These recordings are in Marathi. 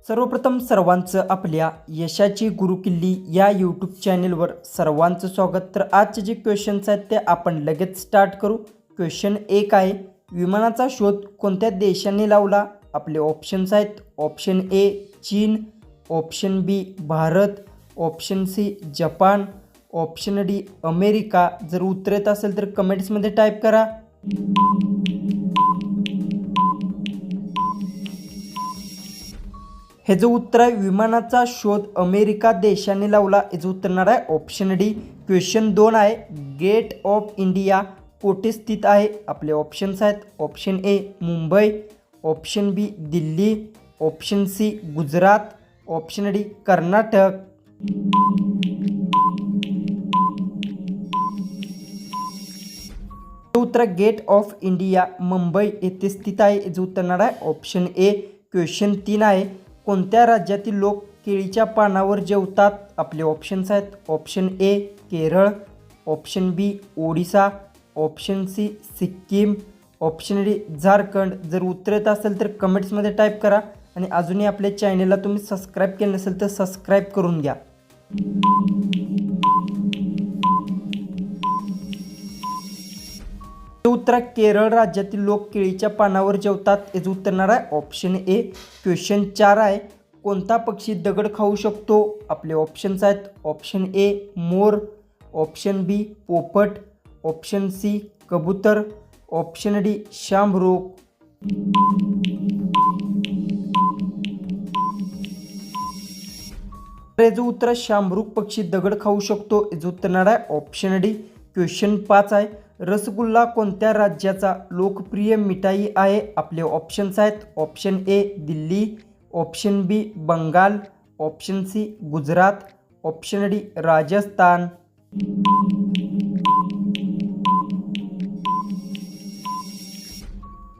सर्वप्रथम सर्वांचं आपल्या यशाची गुरुकिल्ली या यूट्यूब चॅनेलवर सर्वांचं स्वागत. तर आजचे जे क्वेश्चन्स आहेत ते आपण लगेच स्टार्ट करू. क्वेश्चन 1 आहे, विमानाचा शोध कोणत्या देशाने लावला? आपले ऑप्शन्स आहेत. ऑप्शन ए चीन, option B Bharat, option C Japan, option D America. जर उत्तर येत असेल तर कमेंट्समध्ये टाईप करा. हे जो उत्तर आहे, विमानाचा शोध अमेरिका देशाने लावला. याचं उत्तर येणार आहे ऑप्शन डी. क्वेश्चन 2 आहे, गेट ऑफ इंडिया कोठे स्थित आहे? आपले ऑप्शन्स आहेत. Option A Mumbai, option B Delhi, option C Gujarat, option D Karnataka. उत्तर गेट ऑफ इंडिया मुंबई येथे स्थित आहे. याचं उत्तर येणार आहे ऑप्शन ए. क्वेश्चन 3 आहे, कोणत्या राज्यातील लोक केळीच्या पानावर जेवतात? आपले ऑप्शन्स आहेत. Option A Kerala, option B Odisha, option C Sikkim, option D Jharkhand. जर उत्तर येत असेल तर कमेंट्समध्ये टाईप करा आणि अजूनही आपल्या चॅनेलला तुम्ही सबस्क्राईब केलं नसेल तर सबस्क्राईब करून घ्या. उत्तर केरळ राज्यातील लोक केळीच्या पानावर जेवतात. याचं उत्तर येणार आहे ऑप्शन ए. क्वेश्चन 4 आहे, कोणता पक्षी दगड खाऊ शकतो? आपले ऑप्शन्स आहेत. ऑप्शन ए मोर, ऑप्शन बी पोपट, ऑप्शन सी कबूतर, ऑप्शन डी शामरूख. याचं उत्तर शामरूख पक्षी दगड खाऊ शकतो. याचं उत्तर येणार आहे ऑप्शन डी. क्वेश्चन 5 आहे, रसगुल्ला कोणत्या राज्याचा लोकप्रिय मिठाई आहे? आपले ऑप्शन्स आहेत. Option A Delhi, option B Bengal, option C Gujarat, option D Rajasthan.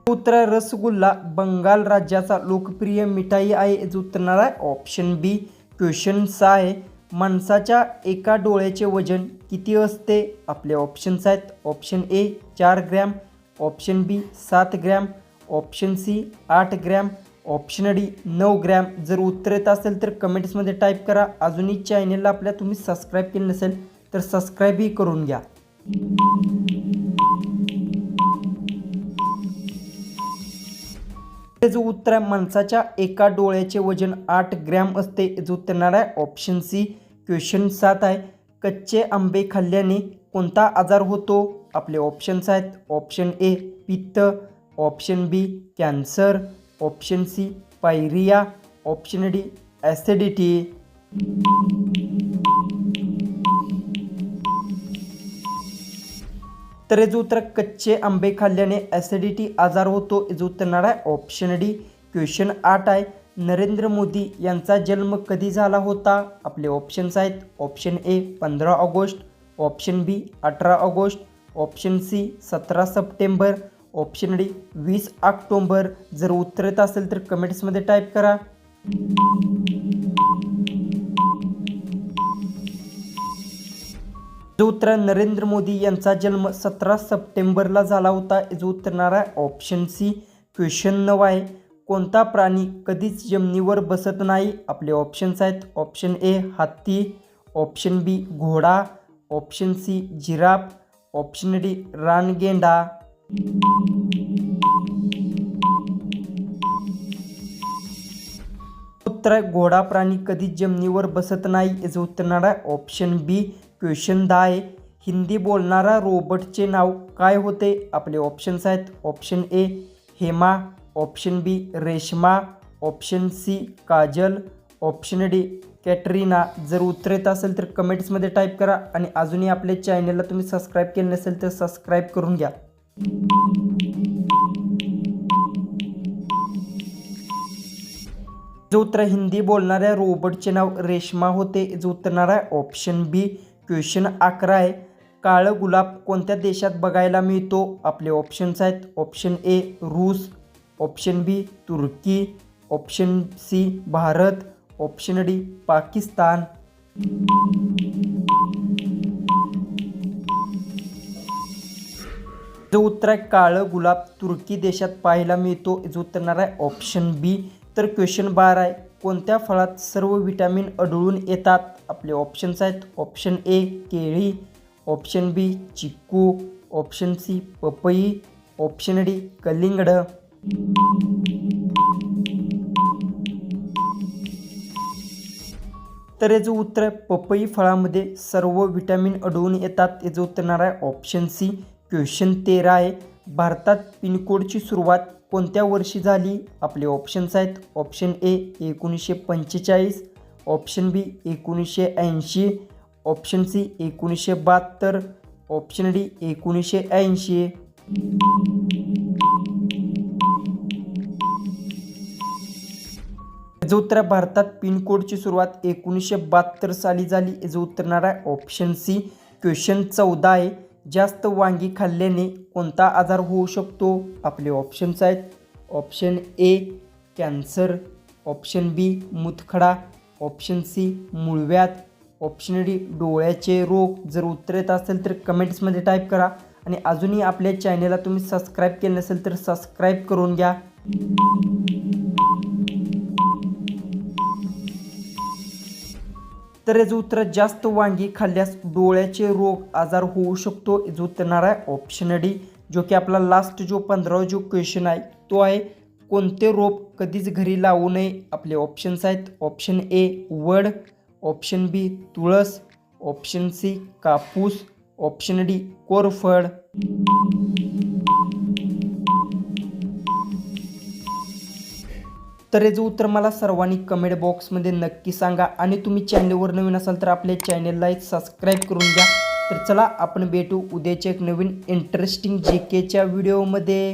उत्तर रसगुल्ला बंगाल राज्याचा लोकप्रिय मिठाई आहे. याचं उत्तर येणार आहे ऑप्शन बी. क्वेश्चन 6 आहे, माणसाच्या एका डोळ्याचे वजन किती असते? आपले ऑप्शन्स आहेत. Option A 4 gram, option B 7 gram, option C 8 gram, option D 9 gram. जर उत्तर येत असेल तर कमेंट्समध्ये टाईप करा. अजूनही चॅनेलला आपल्या तुम्ही सबस्क्राईब केलं नसेल तर सबस्क्राईबही करून घ्या. जो उत्तर आहे, माणसाच्या एका डोळ्याचे वजन 8 ग्रॅम असते. याचं उत्तर येणार आहे ऑप्शन सी. क्वेश्चन 7 आहे, कच्चे आंबे खाल्ल्याने कोणता आजार होतो? आपले ऑप्शन्स आहेत. ऑप्शन ए पित्त, option B cancer, option C pyorrhoea, option D acidity. तर याचं उत्तर कच्चे आंबे खाल्ल्याने ॲसिडिटी आजार होतो. याचं उत्तर येणार आहे ऑप्शन डी. क्वेश्चन 8 आहे, नरेंद्र मोदी यांचा जन्म कधी झाला होता? आपले ऑप्शन्स आहेत. Option A 15 August, option B 18 August, option C 17 September, option D 20 October. जर उत्तर येत असेल तर कमेंट्समध्ये टाईप करा. जो उत्तर नरेंद्र मोदी यांचा जन्म 17 सप्टेंबरला झाला होता. याचं उत्तर येणार आहे ऑप्शन सी. क्वेश्चन 9 आहे, कोणता प्राणी कधीच जमिनीवर बसत नाही? आपले ऑप्शन्स आहेत. ऑप्शन ए हत्ती, ऑप्शन बी घोडा, option C giraffe, option D रानगेंडा. उत्तर घोडा प्राणी कधीच जमिनीवर बसत नाही. याचं उत्तर येणार आहे ऑप्शन बी. क्वेश्चन 10 आहे, हिंदी बोलणारा रोबोटचे नाव काय होते? आपले ऑप्शन्स आहेत. Option A Hema, option B Reshma, option C Kajal, option D Katrina. जर उत्तर येत असेल तर कमेंट्समध्ये टाईप करा आणि अजूनही आपल्या चॅनलला तुम्ही सबस्क्राईब केलं नसेल तर सबस्क्राईब करून घ्या. जो उत्तर हिंदी बोलणाऱ्या रोबोटचे नाव रेशमा होते. याचं उत्तर येणार आहे ऑप्शन बी. क्वेश्चन 11 आहे, काळं गुलाब कोणत्या देशात बघायला मिळतो? आपले ऑप्शन्स आहेत. ऑप्शन ए रूस, ऑप्शन बी तुर्की, option C Bharat, option D Pakistan. जो उत्तर आहे काळं गुलाब तुर्की देशात पाहायला मिळतो. याचं उत्तर येणार आहे ऑप्शन बी. तर क्वेश्चन 12 आहे, कोणत्या फळात सर्व विटॅमिन आढळून येतात? आपले ऑप्शन्स आहेत ऑप्शन ए केळी, ऑप्शन बी चिक्कू, ऑप्शन सी पपई, ऑप्शन डी कलिंगड. तर याचं उत्तर आहे पपई फळामध्ये सर्व विटॅमिन आढळून येतात. याचं उत्तर येणार आहे ऑप्शन सी. क्वेश्चन 13 आहे. भारतात पिनकोडची सुरुवात कोणत्या वर्षी झाली? आपले ऑप्शन्स आहेत option A 1945, option B 1980, option C 1972, option D 1980. याचं उत्तर आहे भारतात पिनकोडची सुरुवात 1972 साली झाली. याचं उत्तर येणार आहे ऑप्शन सी. क्वेश्चन 14 आहे. जास्त वांगी खाल्ल्याने कोणता आजार होऊ शकतो? आपले ऑप्शन्स आहेत option A cancer, option B मूतखडा, ऑप्शन सी मूळव्याध, ऑप्शन डी डोळ्याचे रोग. जर उत्तर येत असेल तर कमेंट्समध्ये टाईप करा आणि अजूनही आपल्या चॅनेलला तुम्ही सबस्क्राईब केलं नसेल तर सबस्क्राईब करून घ्या. तर याचं उत्तर जास्त वांगी खाल्ल्यास डोळ्याचे रोग आजार होऊ शकतो. याचं उत्तर येणार आहे ऑप्शन डी. जो की आपला लास्ट जो 15वा जो क्वेश्चन आहे तो आहे कोणते रोप कधीच घरी लावू नये? आपले ऑप्शन्स आहेत ऑप्शन ए वड, ऑप्शन बी तुळस, ऑप्शन सी कापूस, ऑप्शन डी कोरफड. तर याचं उत्तर मला सर्वांनी कमेंट बॉक्समध्ये नक्की सांगा आणि तुम्ही चॅनलवर नवीन असाल तर आपल्या चॅनलला एक सबस्क्राईब करून घ्या. तर चला आपण भेटू उद्याच्या एक नवीन इंटरेस्टिंग जीकेच्या व्हिडिओमध्ये.